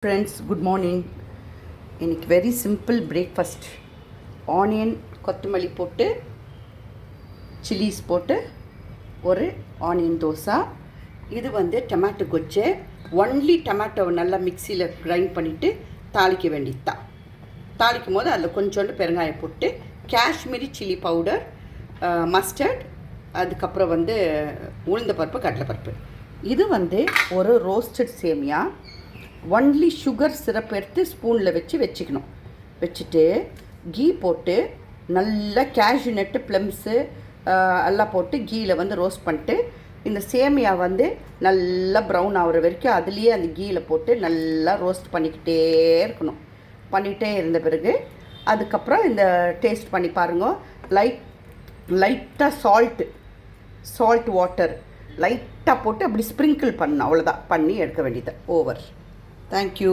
Friends, good morning. இன்னைக்கு very simple breakfast. Onion கொத்தமல்லி போட்டு சில்லிஸ் போட்டு ஒரு ஆனியன் தோசை. இது டொமேட்டோ கொச்சு. ஒன்லி டொமேட்டோவை நல்லா மிக்சியில் கிரைண்ட் பண்ணிவிட்டு தாளிக்க வேண்டியது தான். தாளிக்கும் போது அதில் கொஞ்சோண்டு பெருங்காயம் போட்டு காஷ்மீரி சில்லி பவுடர், மஸ்டர்ட், அதுக்கப்புறம் உளுந்தப்பருப்பு, கடலைப்பருப்பு. இது ஒரு ரோஸ்டட் சேமியா. ஒன்லி சுகர் சிரப் எடுத்து ஸ்பூனில் வச்சுக்கணும். வச்சுட்டு கீ போட்டு நல்லா கேஷ்யூ நட்டு, ப்ளம்ஸு எல்லாம் போட்டு கீயில் ரோஸ்ட் பண்ணிட்டு இந்த சேமியா நல்லா ப்ரௌன் ஆகிற வரைக்கும் அதுலேயே அந்த கீயில் போட்டு நல்லா ரோஸ்ட் பண்ணிக்கிட்டே இருக்கணும். பண்ணிகிட்டே இருந்த பிறகு அதுக்கப்புறம் இந்த டேஸ்ட் பண்ணி பாருங்க. லைட்டாக சால்ட் வாட்டர் லைட்டாக போட்டு அப்படி ஸ்ப்ரிங்கிள் பண்ணணும். அவ்வளோதான், பண்ணி எடுக்க வேண்டியது. ஓவர். தேங்க்யூ.